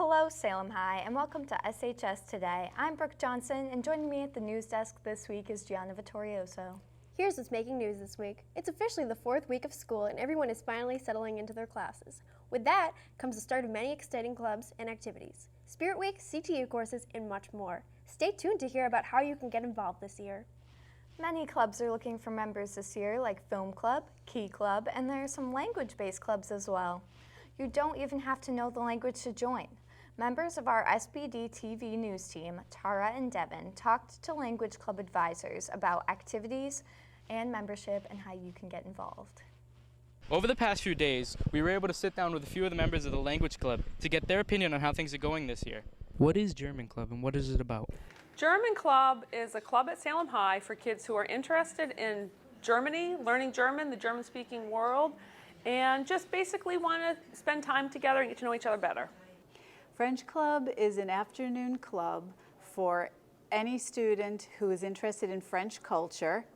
Hello Salem High and welcome to SHS Today. I'm Brooke Johnson and joining me at the news desk this week is Gianna Vittorioso. Here's what's making news this week. It's officially the 4th week of school and everyone is finally settling into their classes. With that comes the start of many exciting clubs and activities. Spirit Week, CTU courses, and much more. Stay tuned to hear about how you can get involved this year. Many clubs are looking for members this year, like Film Club, Key Club, and there are some language-based clubs as well. You don't even have to know the language to join. Members of our SBD-TV news team, Tara and Devin, talked to language club advisors about activities and membership and how you can get involved. Over the past few days, we were able to sit down with a few of the members of the language club to get their opinion on how things are going this year. What is German Club and what is it about? German Club is a club at Salem High for kids who are interested in Germany, learning German, the German-speaking world, and just basically want to spend time together and get to know each other better. French Club is an afternoon club for any student who is interested in French culture.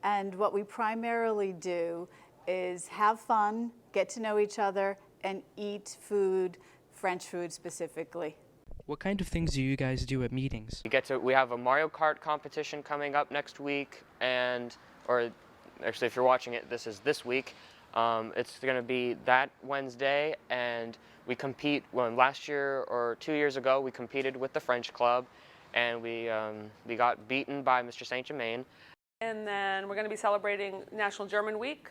And what we primarily do is have fun, get to know each other, and eat food, French food specifically. What kind of things do you guys do at meetings? We have a Mario Kart competition coming up next week, or actually if you're watching it, this is this week. It's going to be that Wednesday, and we compete. Well, last year or 2 years ago, we competed with the French Club, and we got beaten by Mr. Saint-Germain. And then we're going to be celebrating National German Week,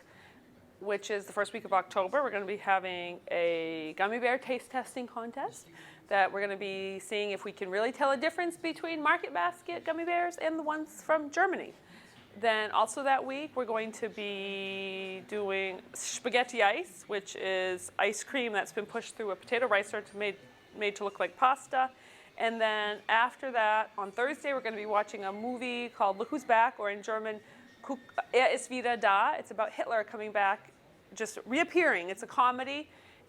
which is the first week of October. We're going to be having a gummy bear taste testing contest that we're going to be seeing if we can really tell a difference between Market Basket gummy bears and the ones from Germany. Then also that week, we're going to be doing spaghetti ice, which is ice cream that's been pushed through a potato ricer made to look like pasta. And then after that, on Thursday, we're going to be watching a movie called Look Who's Back, or in German, ist wieder da. It's about Hitler coming back, just reappearing. It's a comedy,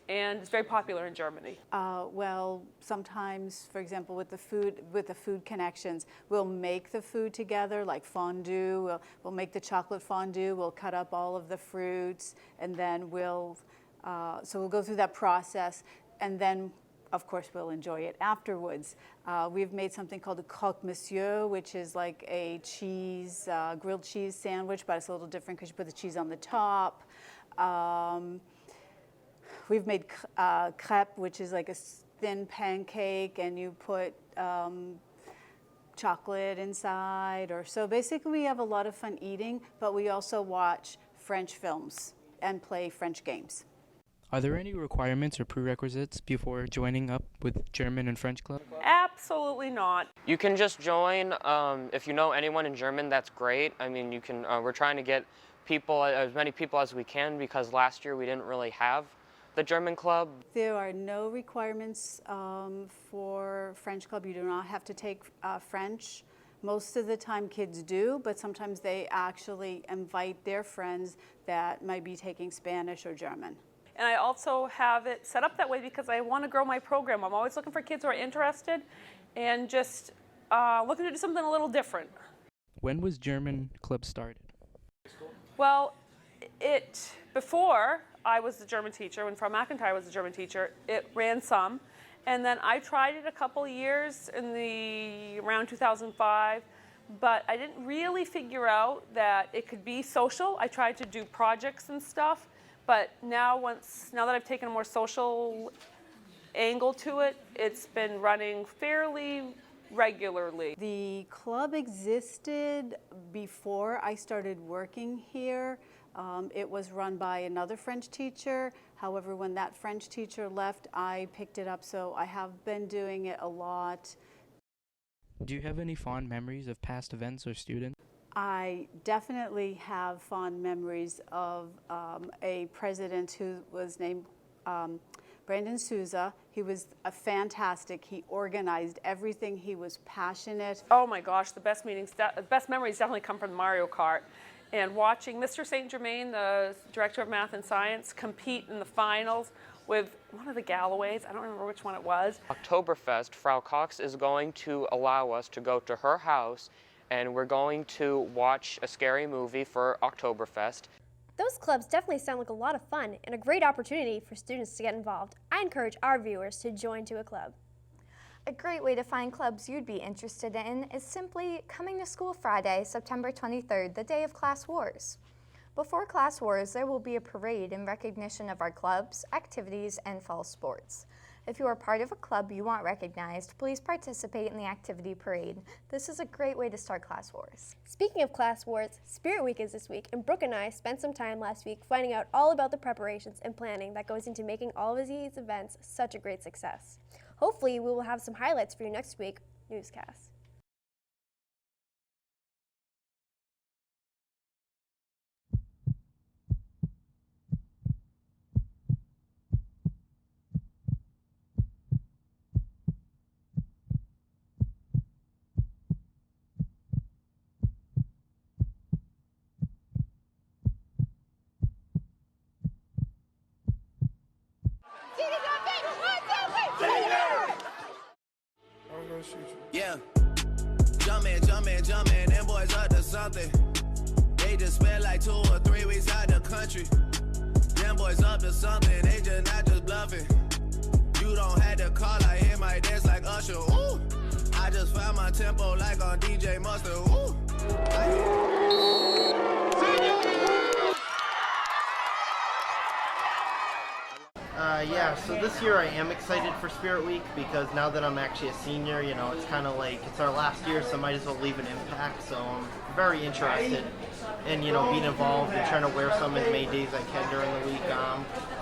and it's very popular in Germany. Well, sometimes, for example, with the food connections, we'll make the food together, like fondue. We'll make the chocolate fondue. We'll cut up all of the fruits, and then we'll go through that process, and then, of course, we'll enjoy it afterwards. We've made something called a croque monsieur, which is like a grilled cheese sandwich, but it's a little different because you put the cheese on the top. We've made crêpe, which is like a thin pancake, and you put chocolate inside. So basically, we have a lot of fun eating, but we also watch French films and play French games. Are there any requirements or prerequisites before joining up with German and French Club? Absolutely not. You can just join. If you know anyone in German, that's great. I mean, you can. We're trying to get people, as many people as we can, because last year we didn't really have the German Club. There are no requirements for French Club. You do not have to take French. Most of the time kids do, but sometimes they actually invite their friends that might be taking Spanish or German. And I also have it set up that way because I want to grow my program. I'm always looking for kids who are interested and just looking to do something a little different. When was German Club started? Well, before I was the German teacher, when Frau McIntyre was the German teacher, it ran some. And then I tried it a couple of years around 2005, but I didn't really figure out that it could be social. I tried to do projects and stuff, but now that I've taken a more social angle to it, it's been running fairly regularly. The club existed before I started working here. It was run by another French teacher. However, when that French teacher left, I picked it up, so I have been doing it a lot. Do you have any fond memories of past events or students? I definitely have fond memories of a president who was named Brandon Souza. He was fantastic. He organized everything. He was passionate. Oh my gosh, the best memories definitely come from Mario Kart. And watching Mr. Saint-Germain, the director of math and science, compete in the finals with one of the Galloways. I don't remember which one it was. Oktoberfest, Frau Cox is going to allow us to go to her house, and we're going to watch a scary movie for Oktoberfest. Those clubs definitely sound like a lot of fun and a great opportunity for students to get involved. I encourage our viewers to join to a club. A great way to find clubs you'd be interested in is simply coming to school Friday, September 23rd, the day of Class Wars. Before Class Wars, there will be a parade in recognition of our clubs, activities, and fall sports. If you are part of a club you want recognized, please participate in the activity parade. This is a great way to start Class Wars. Speaking of Class Wars, Spirit Week is this week, and Brooke and I spent some time last week finding out all about the preparations and planning that goes into making all of these events such a great success. Hopefully, we will have some highlights for you next week newscast. Yeah, jumpin', them boys up to something. They just spent like 2 or 3 weeks out the country. Them boys up to something, they just not just bluffing. You don't have to call, I hear my dance like Usher, ooh. I just found my tempo like on DJ Mustard, ooh. Yeah, so this year I am excited for Spirit Week because now that I'm actually a senior, you know, it's kind of like it's our last year, so might as well leave an impact. So I'm very interested in, you know, being involved and trying to wear some as many days I can during the week.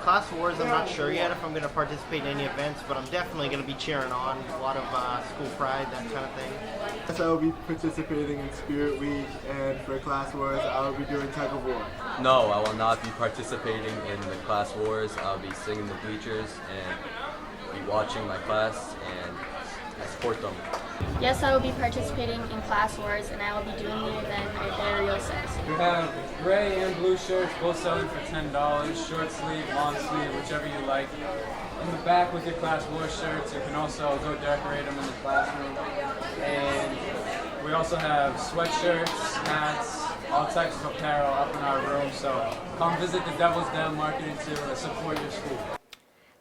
Class Wars, I'm not sure yet if I'm going to participate in any events, but I'm definitely going to be cheering on a lot of school pride, that kind of thing. Yes, I will be participating in Spirit Week, and for Class Wars, I will be doing tug of war. No, I will not be participating in the Class Wars. I'll be sitting in the bleachers and be watching my class, and I support them. Yes, I will be participating in Class Wars, and I will be doing the event at Ariel says. We have gray and blue shirts, both selling for $10. Short sleeve, long sleeve, whichever you like. In the back with your Class Wars shirts, you can also go decorate them in the classroom. And we also have sweatshirts, hats, all types of apparel up in our room. So come visit the Devil's Den Marketing to support your school.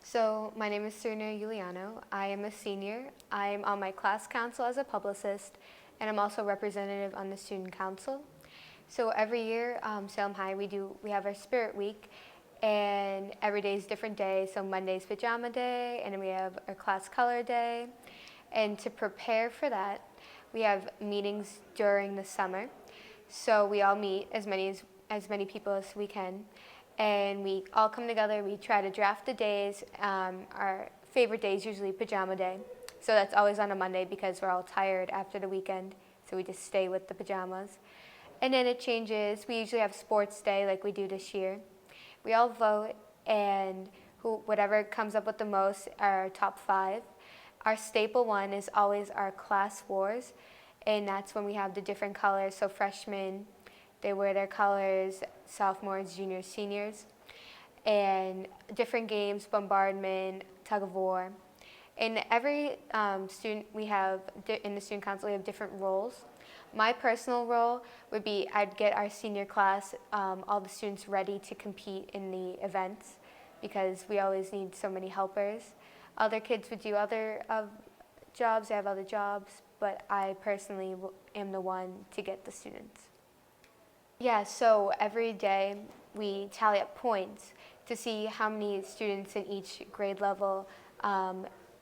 So my name is Serena Giuliano. I am a senior. I'm on my class council as a publicist, and I'm also representative on the student council. So every year, Salem High, we have our Spirit Week, and every day is a different day. So Monday's Pajama Day, and then we have our Class Color Day. And to prepare for that, we have meetings during the summer. So we all meet as many people as we can. And we all come together, we try to draft the days. Our favorite day is usually Pajama Day. So that's always on a Monday because we're all tired after the weekend. So we just stay with the pajamas. And then it changes. We usually have sports day like we do this year. We all vote, and whatever comes up with the most are our top 5. Our staple one is always our Class Wars. And that's when we have the different colors. So freshmen, they wear their colors, sophomores, juniors, seniors, and different games, bombardment, tug of war. And every student we have in the student council, we have different roles. My personal role would be I'd get our senior class, all the students ready to compete in the events because we always need so many helpers. Other kids would do other jobs, they have other jobs, but I personally am the one to get the students. Yeah, so every day we tally up points to see how many students in each grade level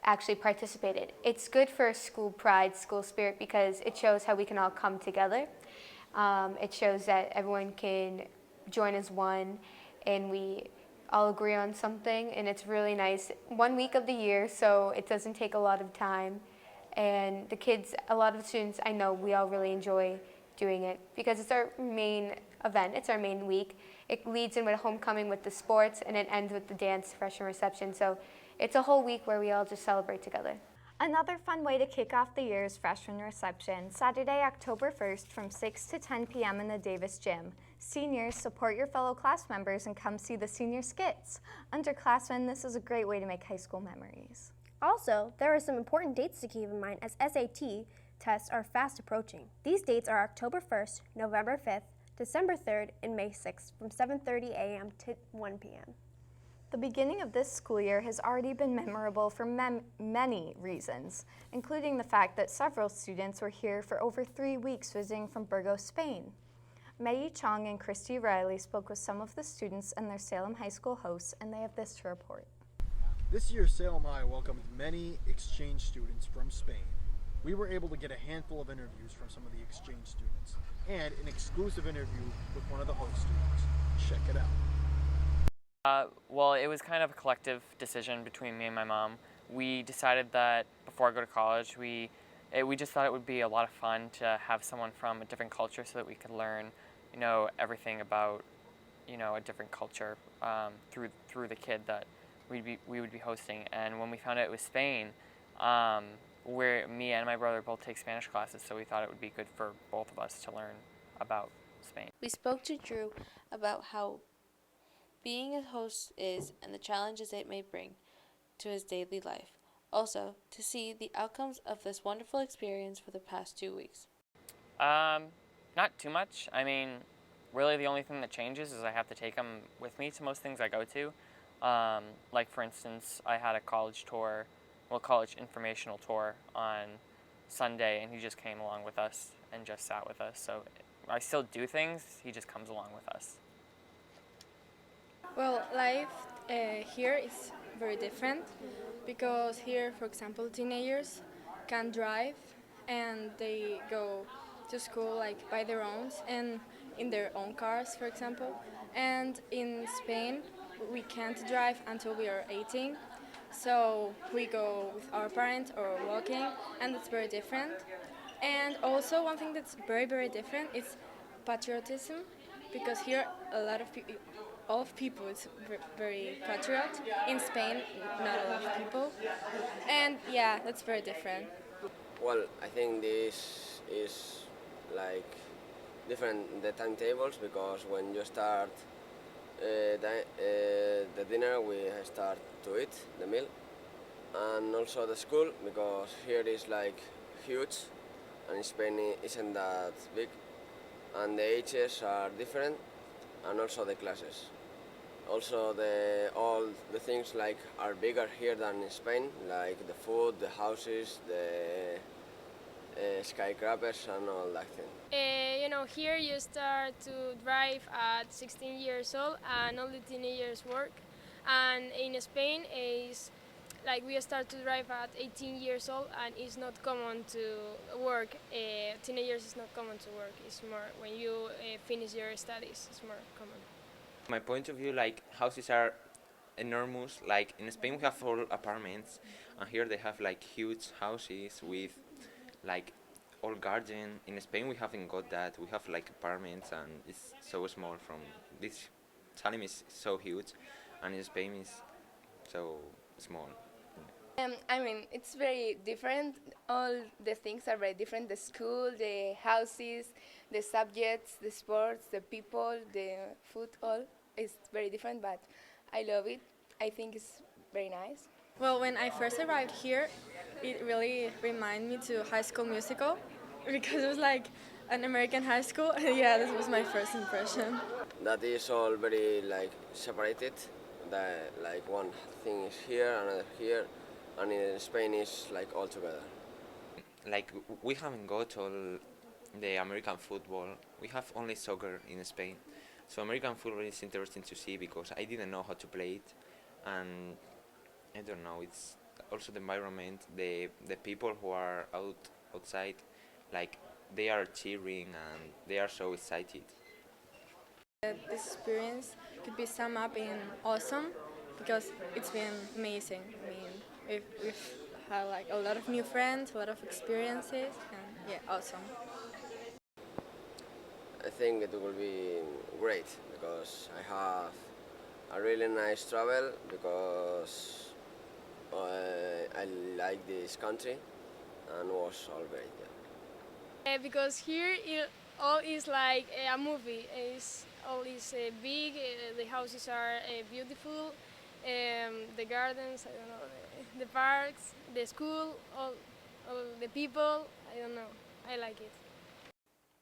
actually participated. It's good for school pride, school spirit, because it shows how we can all come together. It shows that everyone can join as one, and we all agree on something, and it's really nice. 1 week of the year, so it doesn't take a lot of time. And the kids, a lot of the students, I know we all really enjoy doing it because it's our main event, it's our main week. It leads in with homecoming with the sports, and it ends with the dance freshman reception. So it's a whole week where we all just celebrate together. Another fun way to kick off the year is freshman reception, Saturday, October 1st from 6 to 10 p.m. in the Davis Gym. Seniors, support your fellow class members and come see the senior skits. Underclassmen, this is a great way to make high school memories. Also, there are some important dates to keep in mind as SAT tests are fast approaching. These dates are October 1st, November 5th, December 3rd, and May 6th from 7:30 a.m. to 1 p.m. The beginning of this school year has already been memorable for many reasons, including the fact that several students were here for over 3 weeks visiting from Burgos, Spain. Maggie Chong and Christy Riley spoke with some of the students and their Salem High School hosts, and they have this to report. This year, Salem High welcomed many exchange students from Spain. We were able to get a handful of interviews from some of the exchange students, and an exclusive interview with one of the host students. Check it out. Well, it was kind of a collective decision between me and my mom. We decided that before I go to college, we just thought it would be a lot of fun to have someone from a different culture so that we could learn, everything about, a different culture through the kid that we would be hosting. And when we found out it was Spain, where me and my brother both take Spanish classes, so we thought it would be good for both of us to learn about Spain. We spoke to Drew about how being a host is and the challenges it may bring to his daily life. Also, to see the outcomes of this wonderful experience for the past 2 weeks. Not too much. I mean, really the only thing that changes is I have to take him with me to most things I go to. Like for instance, I had a college informational tour on Sunday, and he just came along with us and just sat with us. So I still do things, he just comes along with us. Well, life here is very different because here, for example, teenagers can drive and they go to school like by their own and in their own cars, for example. And in Spain, we can't drive until we are 18, so we go with our parents or walking, and it's very different. And also one thing that's very, very different is patriotism, because here all of people is very patriot. In Spain, not a lot of people. And yeah, that's very different. Well, I think this is like different the timetables, because when you start the dinner, we start to eat the meal, and also the school, because here is like huge, and in Spain it isn't that big, and the ages are different, and also the classes. Also, all the things like are bigger here than in Spain, like the food, the houses, the skyscrapers, and all that thing. Here you start to drive at 16 years old, and all the teenagers work. And in Spain, is like we start to drive at 18 years old, and it's not common to work. Teenagers is not common to work. It's more when you finish your studies. It's more common. My point of view, like houses are enormous. Like in Spain we have all apartments, and here they have like huge houses with like all garden. In Spain we haven't got that. We have like apartments, and it's so small. From this, Salem is so huge, and in Spain is so small. I mean, it's very different. All the things are very different. The school, the houses, the subjects, the sports, the people, the food, all is very different, but I love it. I think it's very nice. Well, when I first arrived here, it really reminded me to High School Musical, because it was like an American high school. Yeah, this was my first impression. That is all very like separated. That like one thing is here, another here, and in Spain is like all together. Like we haven't got all the American football. We have only soccer in Spain. So American football is interesting to see, because I didn't know how to play it, and I don't know. It's also the environment, the people who are outside, like they are cheering and they are so excited. This experience could be summed up in awesome, because it's been amazing. I mean, we've had like a lot of new friends, a lot of experiences, and yeah, awesome. I think it will be great, because I have a really nice travel, because I like this country, and was all great. Yeah. Because here all is like a movie. All is big. The houses are beautiful. The gardens, I don't know, the parks, the school, all the people. I don't know. I like it.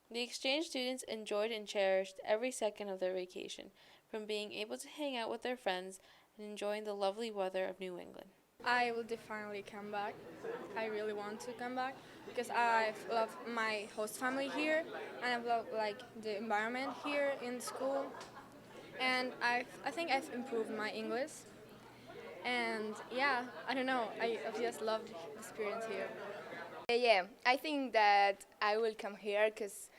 The exchange students enjoyed and cherished every second of their vacation, from being able to hang out with their friends and enjoying the lovely weather of New England. I will definitely come back. I really want to come back because I've loved my host family here, and I've loved like the environment here in school, and I think I've improved my English. And yeah, I don't know, I've just loved the experience here. Yeah, I think that I will come here because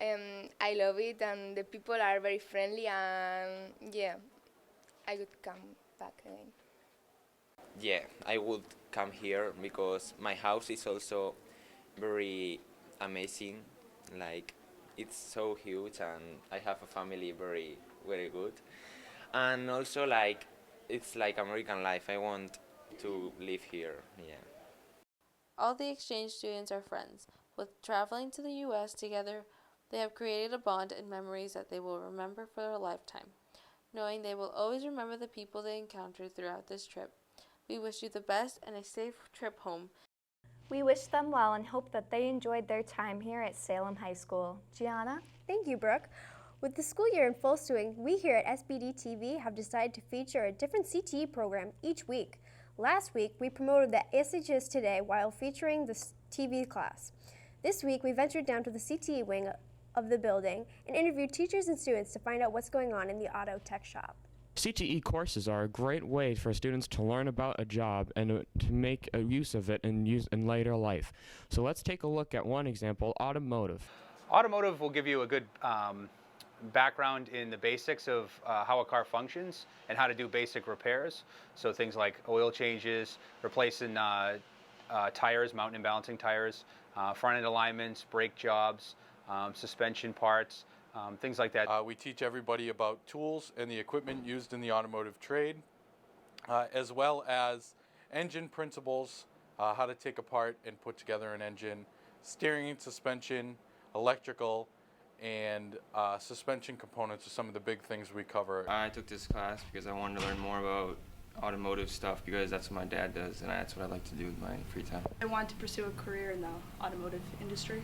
I love it and the people are very friendly, and yeah, I would come back again. Yeah, I would come here because my house is also very amazing. Like, it's so huge and I have a family very, very good. And also, like, it's like American life. I want to live here, yeah. All the exchange students are friends. With traveling to the U.S. together, they have created a bond and memories that they will remember for their lifetime, knowing they will always remember the people they encountered throughout this trip. We wish you the best and a safe trip home. We wish them well and hope that they enjoyed their time here at Salem High School. Gianna? Thank you, Brooke. With the school year in full swing, we here at SBD-TV have decided to feature a different CTE program each week. Last week, we promoted the SHS Today while featuring the TV class. This week, we ventured down to the CTE wing of the building and interviewed teachers and students to find out what's going on in the auto tech shop. CTE courses are a great way for students to learn about a job and to make a use of it in later life. So let's take a look at one example, automotive. Automotive will give you a good background in the basics of how a car functions and how to do basic repairs. So things like oil changes, replacing tires, mounting and balancing tires, front end alignments, brake jobs, suspension parts, things like that. We teach everybody about tools and the equipment used in the automotive trade, as well as engine principles, how to take apart and put together an engine, steering and suspension, electrical, and suspension components are some of the big things we cover. I took this class because I wanted to learn more about automotive stuff because that's what my dad does and that's what I like to do with my free time. I want to pursue a career in the automotive industry.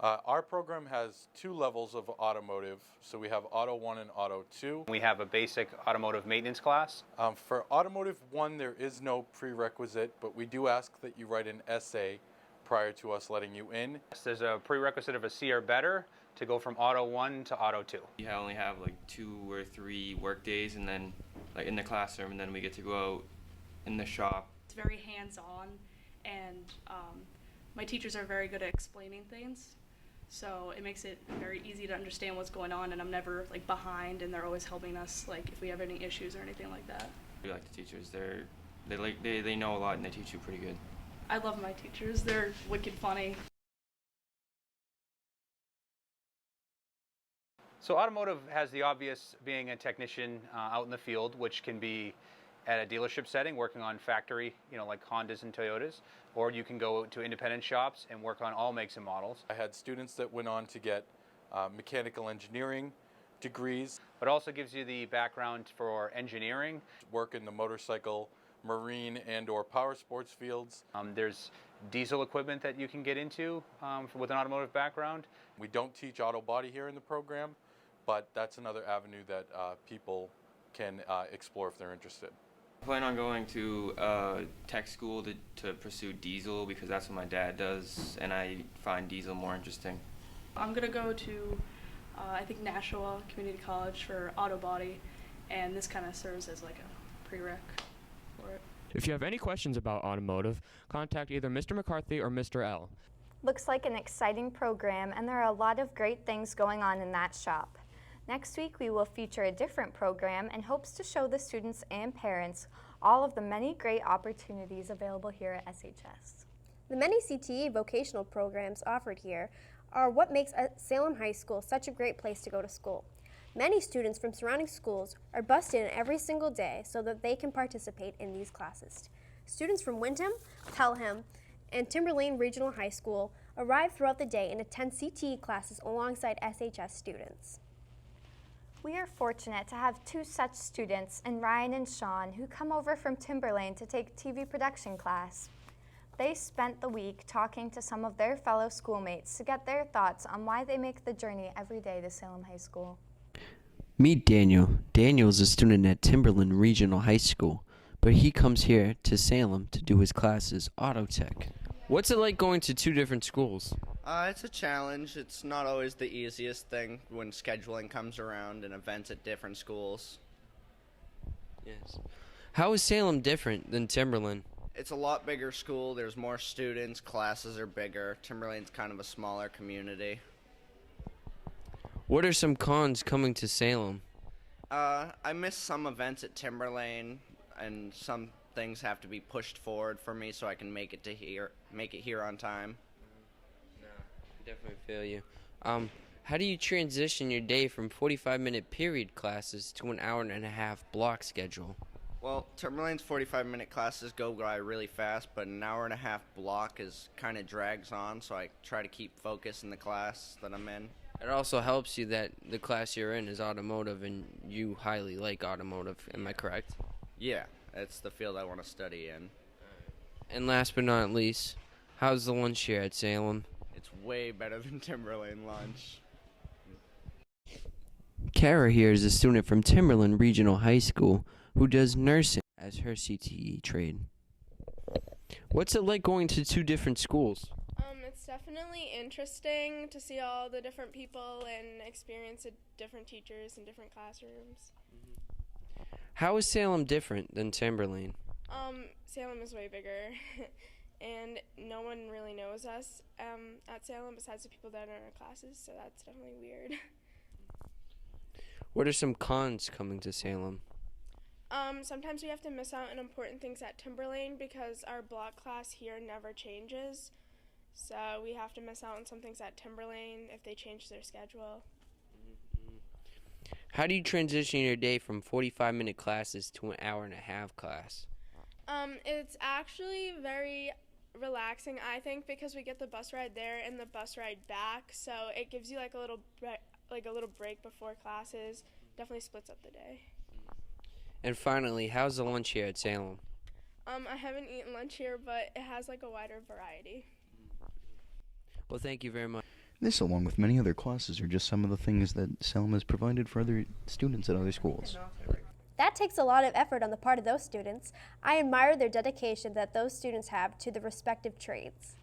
Our program has 2 levels of automotive, so we have Auto 1 and Auto 2. We have a basic automotive maintenance class. For Automotive 1, there is no prerequisite, but we do ask that you write an essay prior to us letting you in. There's a prerequisite of a C or better to go from Auto 1 to Auto 2. We only have like 2 or 3 work days and then like in the classroom, and then we get to go out in the shop. It's very hands-on, and my teachers are very good at explaining things. So it makes it very easy to understand what's going on, and I'm never like behind, and they're always helping us like if we have any issues or anything like that. We like the teachers. They know a lot and they teach you pretty good. I love my teachers. They're wicked funny. So automotive has the obvious being a technician out in the field, which can be at a dealership setting working on factory, like Hondas and Toyotas, or you can go to independent shops and work on all makes and models. I had students that went on to get mechanical engineering degrees. But also gives you the background for engineering. Work in the motorcycle, marine, and or power sports fields. There's diesel equipment that you can get into with an automotive background. We don't teach auto body here in the program, but that's another avenue that people can explore if they're interested. I plan on going to tech school to pursue diesel because that's what my dad does, and I find diesel more interesting. I'm going to go to, I think, Nashua Community College for auto body, and this kind of serves as like a prereq for it. If you have any questions about automotive, contact either Mr. McCarthy or Mr. L. Looks like an exciting program, and there are a lot of great things going on in that shop. Next week, we will feature a different program and hopes to show the students and parents all of the many great opportunities available here at SHS. The many CTE vocational programs offered here are what makes Salem High School such a great place to go to school. Many students from surrounding schools are bused in every single day so that they can participate in these classes. Students from Windham, Pelham, and Timberlane Regional High School arrive throughout the day and attend CTE classes alongside SHS students. We are fortunate to have 2 such students in Ryan and Sean who come over from Timberlane to take TV production class. They spent the week talking to some of their fellow schoolmates to get their thoughts on why they make the journey every day to Salem High School. Meet Daniel. Daniel is a student at Timberland Regional High School, but he comes here to Salem to do his classes auto tech. What's it like going to two different schools? It's a challenge. It's not always the easiest thing when scheduling comes around and events at different schools. Yes. How is Salem different than Timberland? It's a lot bigger school. There's more students. Classes are bigger. Timberlane's kind of a smaller community. What are some cons coming to Salem? I miss some events at Timberlane, and some things have to be pushed forward for me so I can make it here on time. No, definitely feel you. How do you transition your day from 45-minute period classes to an hour and a half block schedule? Well, Timberlane's 45-minute classes go by really fast, but an hour and a half block kind of drags on, so I try to keep focus in the class that I'm in. It also helps you that the class you're in is automotive and you highly like automotive. Am I correct? Yeah, it's the field I want to study in. And last but not least, how's the lunch here at Salem? It's way better than Timberlane lunch. Kara here is a student from Timberland Regional High School who does nursing as her CTE trade. What's it like going to two different schools? It's definitely interesting to see all the different people and experience the different teachers and different classrooms. How is Salem different than Timberlane? Salem is way bigger, and no one really knows us at Salem besides the people that are in our classes, so that's definitely weird. What are some cons coming to Salem? Sometimes we have to miss out on important things at Timberlane because our block class here never changes. So we have to miss out on some things at Timberlane if they change their schedule. How do you transition your day from 45-minute classes to an hour and a half class? It's actually very relaxing, I think, because we get the bus ride there and the bus ride back. So it gives you like a little break before classes. Definitely splits up the day. And finally, how's the lunch here at Salem? I haven't eaten lunch here, but it has like a wider variety. Well, thank you very much. This, along with many other classes, are just some of the things that Salem has provided for other students at other schools. That takes a lot of effort on the part of those students. I admire their dedication that those students have to the respective trades.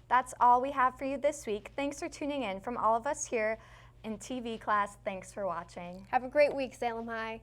That's all we have for you this week. Thanks for tuning in. From all of us here in TV class, thanks for watching. Have a great week, Salem High.